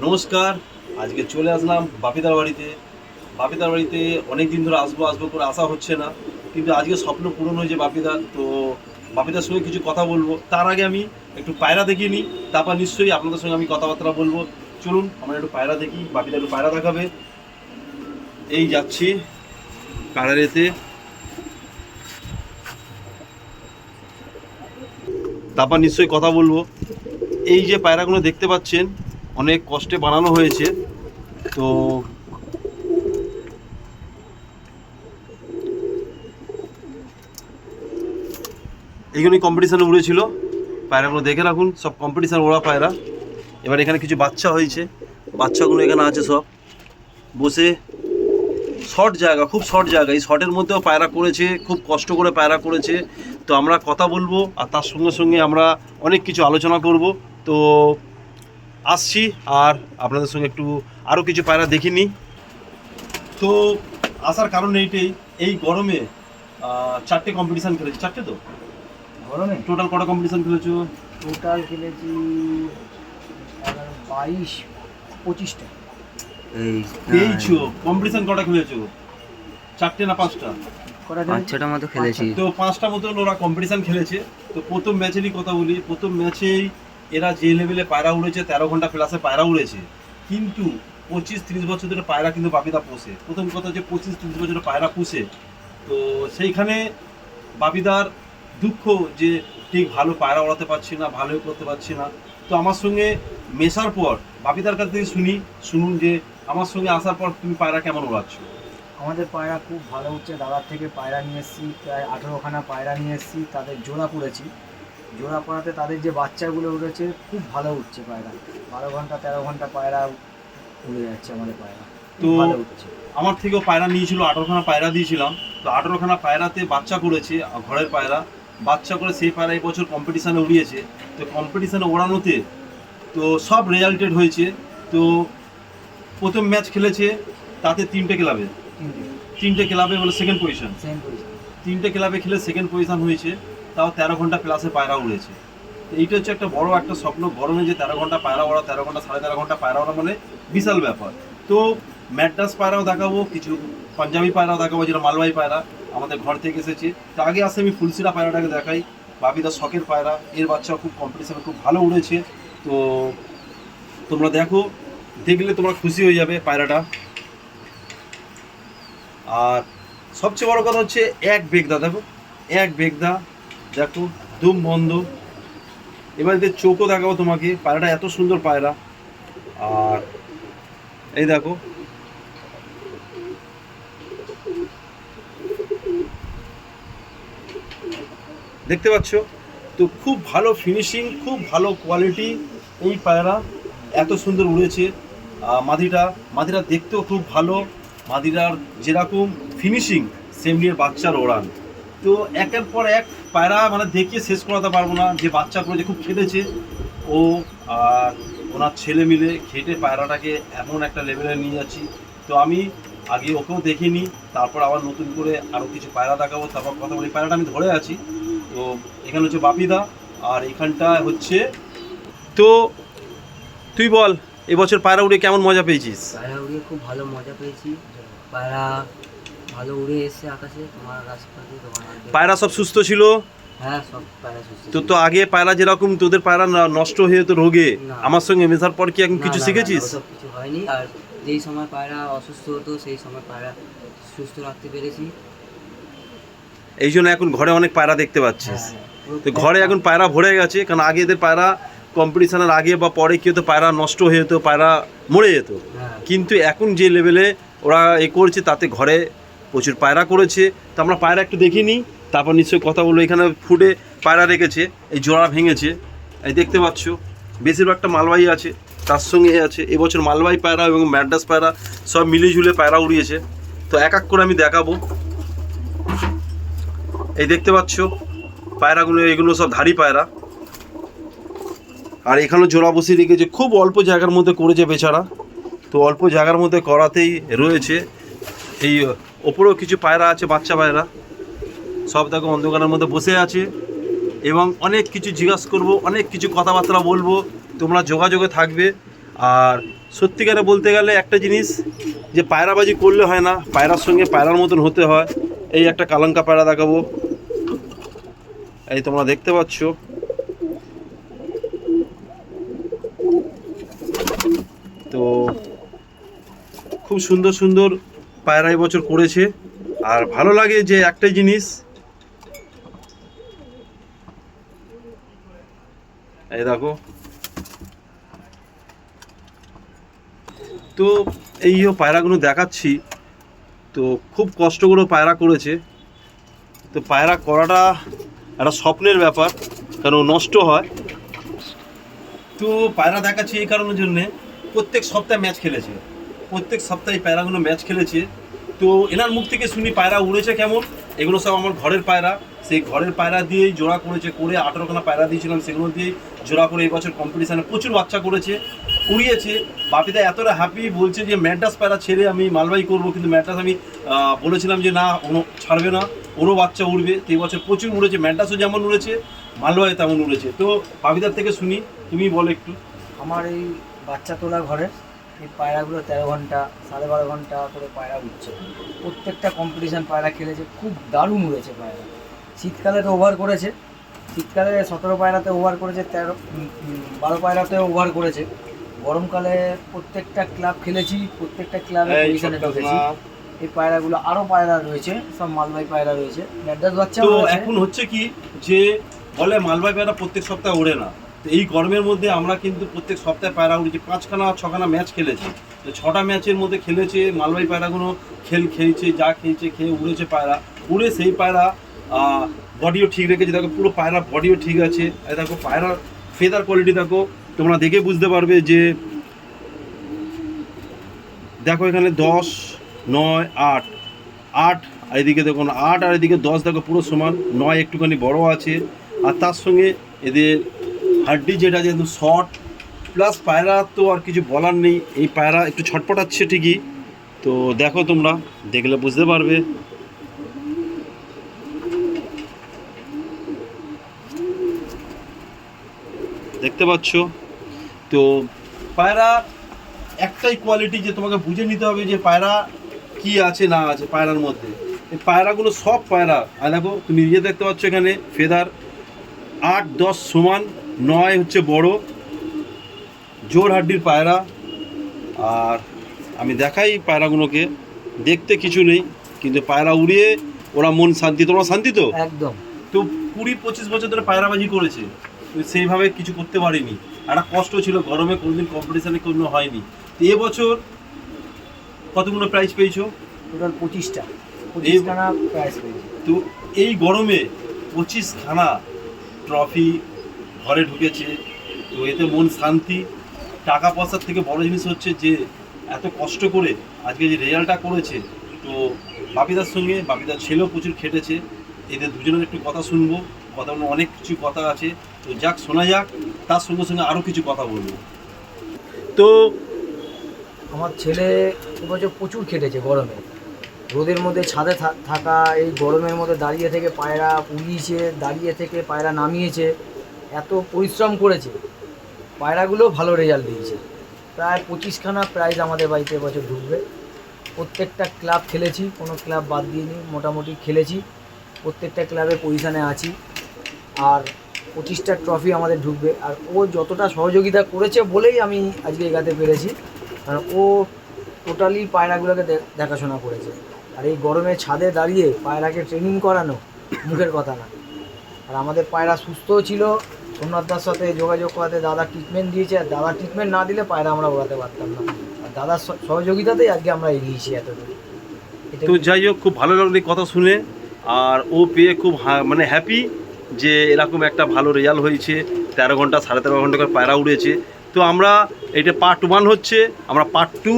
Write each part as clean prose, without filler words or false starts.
নমস্কার। আজকে চলে আসলাম বাপিদার বাড়িতে। বাপিদার বাড়িতে অনেক দিন ধরে আসবো আসবো করে আসা হচ্ছে না, কিন্তু আজকে স্বপ্ন পূরণ হয়েছে বাপিদার। তো বাপিদার সঙ্গে কিছু কথা বলবো, তার আগে আমি একটু পায়রা দেখিয়ে নিই, তারপর নিশ্চয়ই আপনাদের সঙ্গে আমি কথাবার্তা বলবো। চলুন আমরা একটু পায়রা দেখি, বাপিদা একটু পায়রা দেখাবে। এই যাচ্ছি পায়রাতে, তারপর নিশ্চয়ই কথা বলবো। এই যে পায়রাগুলো দেখতে পাচ্ছেন অনেক কষ্টে বানানো হয়েছে। তো এইগুলোই কম্পিটিশানে উড়েছিল। পায়রাগুলো দেখে রাখুন, সব কম্পিটিশান ওরা পায়রা। এবার এখানে কিছু বাচ্চা হয়েছে, বাচ্চাগুলো এখানে আছে সব বসে। শর্ট জায়গা, খুব শর্ট জায়গা, এই শর্টের মধ্যেও পায়রা করেছে, খুব কষ্ট করে পায়রা করেছে। তো আমরা কথা বলবো আর তার সঙ্গে সঙ্গে আমরা অনেক কিছু আলোচনা করব। তো আসছি আর আপনাদের সঙ্গে একটু আরও কিছু পায়রা দেখিনি। তো আসার কারণ এইটাই, এই গরমে 4টে কম্পিটিশান খেলেছি। 4টে তো গরমে টোটাল কটা কম্পিটিশান খেলেছো? টোটাল খেলেছি 22-25টা। পেয়েছো কম্পিটিশান কটা খেলেছো? 4টে না 5টা? কটা 5-6টা মতো খেলেছি। তো 5টা মতন ওরা কম্পিটিশান খেলেছে। তো প্রথম ম্যাচেরই কথা বলি, প্রথম ম্যাচেই এরা যে লেভেলে পায়রা উড়েছে, 13 ঘন্টা প্লাসে পায়রা উড়েছে। কিন্তু 25-30 বছর ধরে পায়রা কিন্তু বাপিদা পোষে। প্রথম কথা যে 25-30 বছর পায়রা পুষে, তো সেইখানে বাপিদার দুঃখ যে ঠিক ভালো পায়রা ওড়াতে পারছি না, ভালোই করতে পারছি না। তো আমার সঙ্গে মেশার পর বাপিদার কাছ থেকে শুনুন যে আমার সঙ্গে আসার পর তুমি পায়রা কেমন ওড়াচ্ছ। আমাদের পায়রা খুব ভালো হচ্ছে। দাদার থেকে পায়রা নিয়ে এসেছি, প্রায় 18খানা পায়রা নিয়ে এসেছি, তাদের জোড়া পড়েছি। জোড়া পড়াতে তাদের যে বাচ্চাগুলো উঠেছে খুব ভালো উঠছে পায়রা। 12 ঘন্টা 13 ঘন্টা পায়রা উড়ে যাচ্ছে আমাদের পায়রা, তো ভালো উঠছে। আমার থেকেও পায়রা নিয়েছিল, 18খানা পায়রা দিয়েছিলাম। তো 18খানা পায়রাতে বাচ্চা করেছে, ঘরের পায়রা বাচ্চা করে সেই পায়রা এই বছর কম্পিটিশানে উড়িয়েছে। তো কম্পিটিশানে ওড়ানোতে তো সব রেজাল্টেড হয়েছে। তো প্রথম ম্যাচ খেলেছে, তাতে 3টে ক্লাবে, 3টে ক্লাবে বলে সেকেন্ড পজিশন। Same position. 3টে ক্লাবে খেলে সেকেন্ড পজিশন হয়েছে, তাও 13 ঘন্টা প্লাসে পায়রা উড়েছে। তো এইটা হচ্ছে একটা বড় একটা স্বপ্ন, গরমে যে 13 ঘন্টা পায়রা ওড়া, 13 ঘন্টা 13.5 ঘন্টা পায়রা ওড়া মানে বিশাল ব্যাপার। তো ম্যাড্রাস পায়রাও দেখাবো, কিছু পাঞ্জাবি পায়রাও দেখাবো, যেটা মালবাহী পায়রা আমাদের ঘর থেকে এসেছে। তো আগে আসে আমি ফুলসিরা পায়রাটাকে দেখাই, বাপিদার শখের পায়রা। এর বাচ্চা খুব কম্পিটিশনে খুব ভালো উড়েছে। তো তোমরা দেখো, দেখলে তোমরা খুশি হয়ে যাবে পায়রাটা। আর সবচেয়ে বড় কথা হচ্ছে এক বেগদা, দেখো এক বেগদা, দেখো দুম বন্ধ। এবার এদের চোখও দেখাবো তোমাকে, পায়রাটা এত সুন্দর পায়রা। আর এই দেখো, দেখতে পাচ্ছ তো, খুব ভালো ফিনিশিং, খুব ভালো কোয়ালিটি এই পায়রা, এত সুন্দর উড়েছে। মাদিটা দেখতেও খুব ভালো, মাদিরার যেরকম ফিনিশিং সেমনি এর বাচ্চার ওড়ান। তো একের পর এক পায়রা মানে দেখিয়ে শেষ করাতে পারবো না, যে বাচ্চা করেছে খুব খেটেছে ও আর ওনার ছেলে মিলে খেটে পায়রাটাকে এমন একটা লেভেলে নিয়ে যাচ্ছি। তো আমি আগে ওকেও দেখিনি, তারপর আবার নতুন করে আরও কিছু পায়রা দেখাবো, তারপর কথা বলি। পায়রাটা আমি ধরে আছি। তো এখানে হচ্ছে বাপিদা, আর এখানটা হচ্ছে। তো তুই বল, এবছর পায়রা উড়ে কেমন মজা পেয়েছিস? পায়রা উড়িয়ে খুব ভালো মজা পেয়েছি। পায়রা ভালো উড়ে এসছে আকাশে, তোমার রাস্তাতে তোমার। পায়রা সব সুস্থ ছিল? হ্যাঁ, সব পায়রা সুস্থ তো ছিল। তো আগে পায়রা যেরকম তোদের পায়রা নষ্ট হয়ে যেত রোগে, না। আমার সঙ্গে মেশার পর কি এখন না, কিছু না, শিখেছিস? না, ওসব কিছু হয়নি। আর যেই সময় পায়রা অসুস্থ হতো সেই সময় পায়রা সুস্থ রাখতে পেরেছি। এই জন্য এখন ঘরে অনেক পায়রা দেখতে পাচ্ছিস। পুরো তো ঘরে এখন পায়রা ভরে গেছে, কারণ আগে এদের পায়রা কম্পিটিশনের আগে বা পরে কি হতো, পায়রা নষ্ট হয়ে যেত, পায়রা মরে যেত। হ্যাঁ। কিন্তু এখন যে লেভেলে ওরা করছে, তাতে ঘরে প্রচুর পায়রা করেছে। তো আমরা পায়রা একটু দেখে নিই, তারপর নিশ্চয়ই কথা বলবো। এখানে ফুটে পায়রা রেখেছে, এই জোড়া ভেঙেছে, এই দেখতে পাচ্ছ। বেশিরভাগটা মালবাহী আছে, তার সঙ্গে আছে এবছর মালবাহী পায়রা এবং ম্যাড্রাস পায়রা সব মিলিয়ে পায়রা উড়িয়েছে। তো এক এক করে আমি দেখাবো। এই দেখতে পাচ্ছ পায়রাগুলো, এগুলো সব ধাড়ি পায়রা। আর এখানেও জোড়া বসিয়ে রেখেছে, খুব অল্প জায়গার মধ্যে করেছে বেচারা। তো অল্প জায়গার মধ্যে করাতেই রয়েছে। এই ওপরেও কিছু পায়রা আছে, বাচ্চা পায়রা, সব দেখো অন্ধকারের মধ্যে বসে আছে। এবং অনেক কিছু জিজ্ঞাসা করবো, অনেক কিছু কথাবার্তা বলবো, তোমরা যোগাযোগে থাকবে। আর সত্যিকারে বলতে গেলে একটা জিনিস যে পায়রাবাজি করলে হয় না, পায়রার সঙ্গে পায়রার মতন হতে হয়। এই একটা কালাঙ্কা পায়রা দেখাবো, এই তোমরা দেখতে পাচ্ছ। তো খুব সুন্দর সুন্দর পায়রা এবছর করেছে। আর ভালো লাগে যে একটাই জিনিস, এই দেখো। তো এই পায়রাগুলো দেখাচ্ছি, তো খুব কষ্ট করে পায়রা করেছে। তো পায়রা করাটা একটা স্বপ্নের ব্যাপার, কারণ নষ্ট হয়। তো পায়রা দেখাচ্ছি এই কারণের জন্যে, প্রত্যেক সপ্তাহে ম্যাচ খেলেছে, প্রত্যেক সপ্তাহে পায়রাগুলো ম্যাচ খেলেছে। তো এনার মুখ থেকে শুনি পায়রা উড়েছে কেমন। এগুলো সব আমার ঘরের পায়রা, সেই ঘরের পায়রা দিয়েই জোড়া করেছে, করে 18খানা পায়রা দিয়েছিলাম, সেগুলো দিয়েই জোড়া করে এই বছর কম্পিটিশানে প্রচুর বাচ্চা করেছে, উড়িয়েছে। বাপিদা এতটা হ্যাপি, বলছে যে ম্যাড্রাস পায়রা ছেড়ে আমি মালবাই করবো, কিন্তু ম্যাড্রাস আমি বলেছিলাম যে না, ওনো ছাড়বে না, ওরও বাচ্চা উড়বে। তো এই বছর প্রচুর উড়েছে, ম্যাড্রাসও যেমন উড়েছে, মালবাই তেমন উড়েছে। তো বাপিদার থেকে শুনি, তুমি বলো একটু। আমার এই বাচ্চা তোলা ঘরে এই পায়রাগুলো 13 ঘন্টা 12.5 ঘন্টা করে পায়রা উঠছে। প্রত্যেকটা কম্পিটিশান পায়রা খেলেছে, খুব দারুণ উড়েছে পায়রা। শীতকালে তো ওভার করেছে, শীতকালে 17 পায়রাতে ওভার করেছে, 12 পায়রাতে ওভার করেছে। গরমকালে প্রত্যেকটা ক্লাব খেলেছি, প্রত্যেকটা ক্লাবে পজিশনে ঢুকেছি। এই পায়রাগুলো আরও পায়রা রয়েছে, সব মালবাই পায়রা রয়েছে, ম্যাড্রাস বাচ্চা। তো এখন হচ্ছে কি যে বলে মালবাই পায়রা প্রত্যেক সপ্তাহে ওড়ে না। তো এই গরমের মধ্যে আমরা কিন্তু প্রত্যেক সপ্তাহে পায়রা উড়েছি, 5খানা 6খানা ম্যাচ খেলেছি। তো 6টা ম্যাচের মধ্যে খেলেছে, মালবাই পায়রাগুলো খেয়েছে, যা খেয়েছে খেয়ে উড়েছে পায়রা। উড়ে সেই পায়রা বডিও ঠিক রেখেছে, দেখো পুরো পায়রা বডিও ঠিক আছে। এই দেখো পায়রার ফেদার কোয়ালিটি দেখো, তোমরা দেখে বুঝতে পারবে যে দেখো এখানে 10, 9, 8, 8 আর এদিকে দেখুন 8 আর এদিকে 10, দেখো পুরো সমান। 9 একটুখানি বড় আছে, আর তার সঙ্গে এদের হাড্ডি যেটা যেহেতু শর্ট, প্লাস পায়রা তো আর কিছু বলার নেই। এই পায়রা একটু ছটপটাচ্ছে ঠিকই, তো দেখো তোমরা দেখলে বুঝতে পারবে। দেখতে পাচ্ছ। তো পায়রা একটাই কোয়ালিটি যে তোমাকে বুঝে নিতে হবে যে পায়রা কি আছে না আছে পায়রার মধ্যে। এই পায়রাগুলো সব পায়রা, আর দেখো তুমি নিজে দেখতে পাচ্ছ এখানে ফেদার 8, 10 সমান, 9 হচ্ছে বড়, জোর হাড্ডির পায়রা। আর আমি দেখাই পায়রাগুলোকে, দেখতে কিছু নেই, কিন্তু পায়রা উড়িয়ে ওরা মন শান্তি। তোমরা শান্তি তো একদম। তো 20-25 বছর ধরে পায়রাবাজি করেছে, তো সেইভাবে কিছু করতে পারিনি। একটা কষ্ট ছিল, গরমে কোনোদিন কম্পিটিশানে কোনো হয়নি। তো এবছর কতগুলো প্রাইজ পেয়েছো? টোটাল 25খানা প্রাইজ পেয়েছি। তো এই গরমে 25খানা ট্রফি ঘরে ঢুকেছে, তো এতে মন শান্তি। টাকা পয়সার থেকে বড় জিনিস হচ্ছে যে এত কষ্ট করে আজকে যে রেজাল্টটা করেছে। তো বাপিদার সঙ্গে বাপিদার ছেলেও প্রচুর খেটেছে, এদের দুজনের একটু কথা শুনবো, কথা অনেক কিছু কথা আছে, তো যাক শোনা যাক। তার সঙ্গে সঙ্গে আরও কিছু কথা বলবো। তো আমার ছেলে এবছর প্রচুর খেটেছে গরমে, রোদের মধ্যে ছাদে থাকা, এই গরমের মধ্যে দাঁড়িয়ে থেকে পায়রা উড়িয়েছে, দাঁড়িয়ে থেকে পায়রা নামিয়েছে, এত পরিশ্রম করেছে, পায়রাগুলো ভালো রেজাল্ট দিয়েছে। প্রায় 25খানা প্রাইজ আমাদের বাড়িতে এবছর ঢুকবে। প্রত্যেকটা ক্লাব খেলেছি, কোনো ক্লাব বাদ দিইনি, মোটামুটি খেলেছি, প্রত্যেকটা ক্লাবে পজিশানে আছি। আর 25টা ট্রফি আমাদের ঢুকবে। আর ও যতটা সহযোগিতা করেছে বলেই আমি আজকে এগাতে পেরেছি, কারণ ও টোটালি পায়রাগুলোকে দেখাশোনা করেছে। আর এই গরমে ছাদে দাঁড়িয়ে পায়রাকে ট্রেনিং করানো মুখের কথা না। আর আমাদের পায়রা সুস্থও ছিল, সোমনাথদার সাথে যোগাযোগ করাতে দাদা ট্রিটমেন্ট দিয়েছে, আর দাদা ট্রিটমেন্ট না দিলে পায়রা আমরা ওড়াতে পারতাম না। আর দাদার সহযোগিতাতেই আজকে আমরা এগিয়েছি এতদূর। তো যাই হোক, খুব ভালো লাগলো এই কথা শুনে। আর ও পেয়ে খুব মানে হ্যাপি যে এরকম একটা ভালো রেজাল্ট হয়েছে, 13 ঘন্টা 13.5 ঘন্টা করে পায়রা উড়েছে। তো আমরা এটা পার্ট 1 হচ্ছে, আমরা পার্ট 2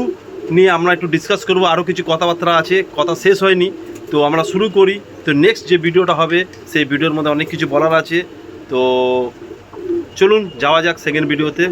নিয়ে আমরা একটু ডিসকাস করবো, আরও কিছু কথাবার্তা আছে, কথা শেষ হয়নি। তো আমরা শুরু করি। তো নেক্সট যে ভিডিওটা হবে সেই ভিডিওর মধ্যে অনেক কিছু বলার আছে, তো চলুন যাওয়া যাক সেকেন্ড ভিডিওতে।